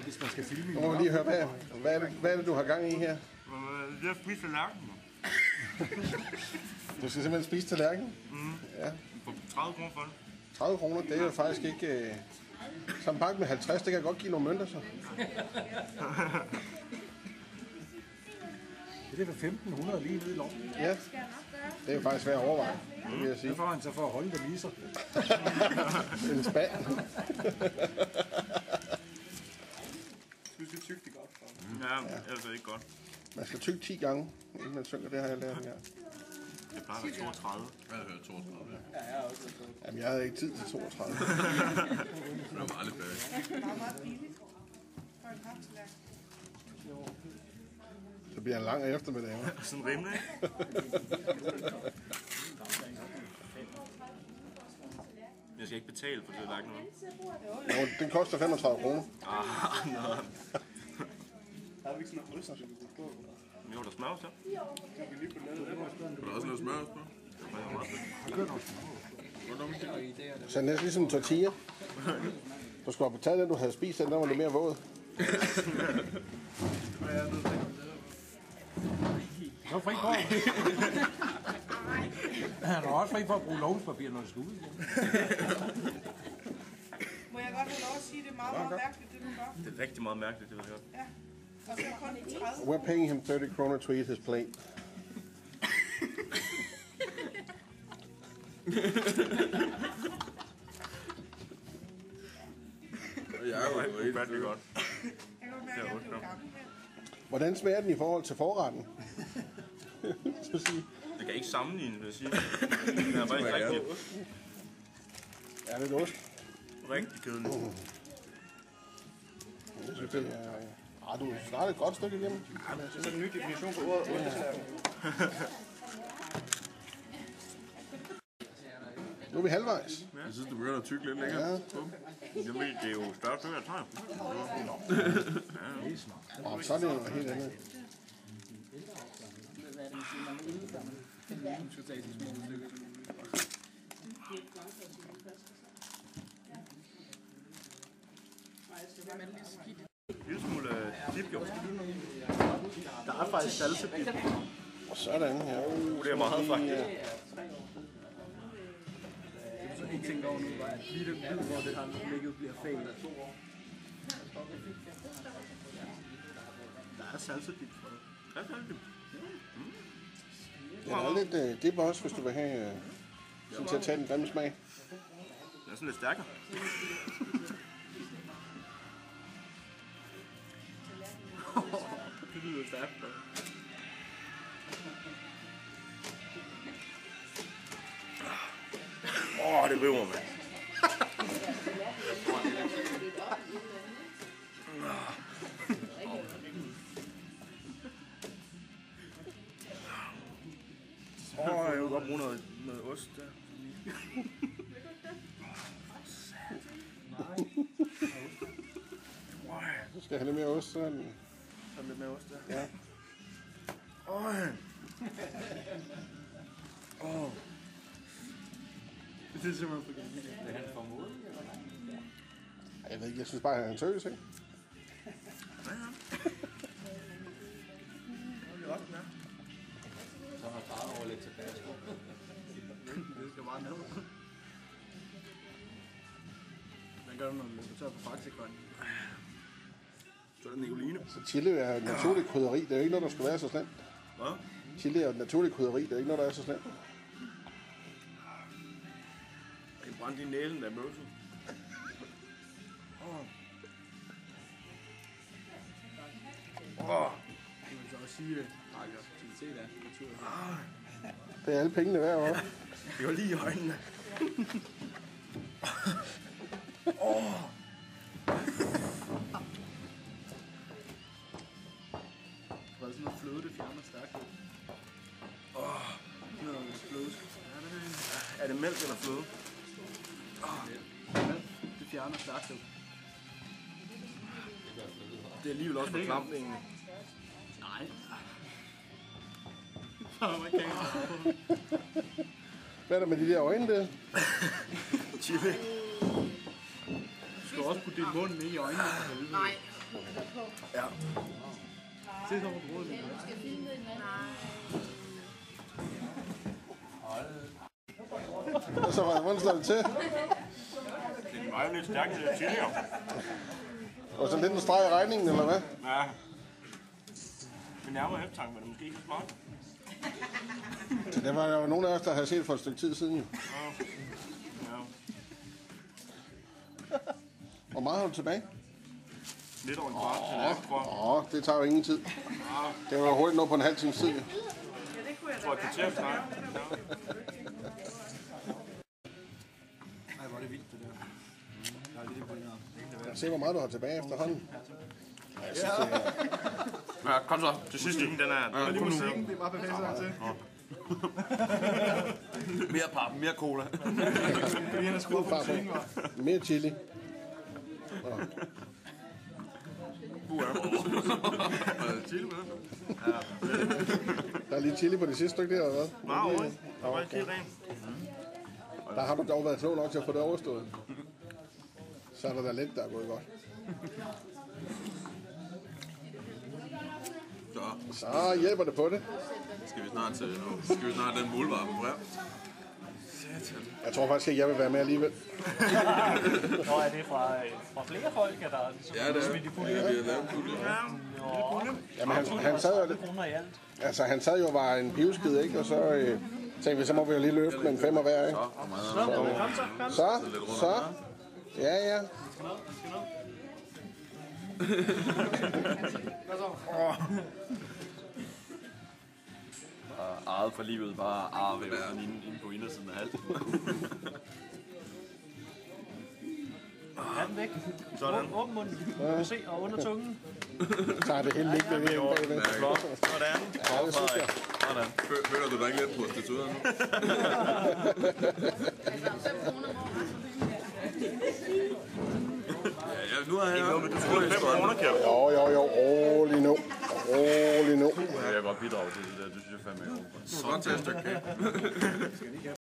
Hvis man skal filme. Nu må vi lige høre, hvad er det, du har gang i her? Det er spist tallerkenen. Du skal simpelthen spise tallerkenen? Ja. For 30 kroner for det. 30 kroner, det er jo faktisk ikke... Som pakke med 50, det kan godt give nogle mønter, så. Det er for 1.500 lige nede i lommen. Ja, det er jo faktisk værd at overveje, det vil jeg sige. Det får han så for at holde dem i sig. En spand. Du skal tygge det godt for. Ja, ellers er det ikke godt. Man skal tygge 10 gange, inden man synker, det har jeg lært her. Det plejer at være 32. Jeg har hørt 32. Ja, jeg har også hørt Jamen, jeg havde ikke tid til 32. Det var aldrig færdig. Meget billigt for en paptallerken. Det bliver en lang eftermiddag, hva'? Sådan rimelig. Jeg skal ikke betale for det, der er ikke noget. Jo, den koster 35 kroner. Noget. Har vi ikke sådan noget ost, vi kunne få? Jo, der smager så. Kan vi lige få lavet det? Er der også noget smør på? Så det er næsten ligesom en tortilla. Du skulle have betalt den, du havde spist, den der var lidt mere våd. Så er fri for. Han er også fri for at bruge lovspapir, når det skal ud igen. Må jeg godt have lov at sige, at det er meget, meget mærkeligt, det du gør? Det er rigtig meget mærkeligt, det ved jeg godt. Ja. Og så kun 30. We're paying him 30 kroner to eat his plate. Jeg er jo helt Rigtig godt. Jeg kan godt mærke, at jeg blev gammel her. Hvordan smager den i forhold til forretten? Så sige. Det kan ikke sammenligne, vil jeg sige. Det er faktisk rigtig, Ja, lidt ost. rigtig kedeligt. Jeg synes, det er... Du er snart et godt stykke igennem. Det er en ny definition på ordet osteslavn. Nu er vi halvvejs. Jeg synes, du begynder at tygge lidt længere. Ja. Jamen, det er jo større stykker, jeg tager. Og så er det jo helt andet. En lille smule dip, jo. Der er faktisk salsepip. Og sådan, ja. Det er meget faktisk. Så ikke tænkt over nu, at lige den bid, hvor det har ligget, bliver fag. Der er salsepip for det. Ja, det er det. Den er lidt dip også, hvis du vil have sådan til at tage den grimme smag. Den er sådan lidt stærkere. Det lyder stærkt. Det river, mand. Jeg vil godt bruge noget ost der. Så skal jeg have lidt mere ost, sådan. Så lidt mere ost der. Ja. Det er simpelthen for galt. Er han for modig? Jeg ved ikke, jeg synes bare, at han er en tøs, ikke? Så har far over lidt tilbage. Det skal meget ned. Hvad gør du, når du løber tør på Faxikon? Så er der Nicoline. Så chili er et naturligt krydderi. Det er jo ikke noget, der skal være så slemt. Hvad? Chili er et naturligt krydderi. Det er ikke noget, der er så slemt. Jeg kan brænde din nælen der møse. Jeg vil så også sige, at aktivitet er naturligt. Det er alle pengene værd også. Det var lige i øjnene. Hvad er sådan noget fløde, det fjerner stærkt ud? Noget fløde. Er det mælk eller fløde? Det fjerner stærkt ud. Det er alligevel også for klamt egentlig. Nej. Amerikaner. Hvad er der med de der øjne der? Chili. skal også putte din mund ind i øjnene. Nej. Ja. Se så, hvor bruger det. Og så hvordan slår det til? Det var jo lidt stærkt tidligere. Og så lidt en streg i regningen, eller hvad? Ja. Men nærmere eftertanke var det måske ikke så smart. Så det var jo nogle af os, der havde set for et stykke tid siden. Jo. Ja. Hvor meget har du tilbage? Lidt over en kvart til lagt, tror jeg. Det tager jo ingen tid. Det var hurtigt nå på en halv times tid. Jo. Jeg tror, et kvarter snart. Ej, hvor er det vildt, det der. Jeg er lidt imponeret. Se, hvor meget du har tilbage efterhånden. Ja, jeg synes, det er... Ja, kom så. Det sidste ingen, den er... Og lige musikken, det er bare bevæget sig til. Mere pap, mere cola. Det er en af skruet på musikken, var. Mere chili. Er det chili med? Der er lige chili på det sidste stykke der, eller hvad? Meget ikke? Der var ikke helt rent. Der har du dog været klog nok til at få det overstået. Så er der da lidt, der er gået godt. Så hjælper det på det. Skal vi snart den muldvarme frem? Jeg tror faktisk, at jeg vil være med alligevel. Nå, er det fra flere folk, der ligesom Ja, det er. smidt i Ja, pulje? vi har lavet pulje. Jamen, han sad jo... Kroner i alt. Altså, han sad jo og var en pivskid, ikke? Og så tænkte vi, så må vi jo lige løfte med en 5 hver, ikke? Så. Ja. Ejet for livet, bare arvævelsen inde på indersiden af halsen. Er den væk? Sådan. Åben munden. Du kan se, og under tungen. Tager det hele liggende ved bagved. Flot. Sådan. Ja, det synes jeg. Sådan. Føler du dig ikke lidt på prostitueret nu? Ja, nu er jeg... Ikke noget med, du skulle 5 kroner, Kjær. Jo. Rolig nu. Jeg kan godt bidrage til det der, du synes jeg fandme er over. Så godt tage et stykke kage.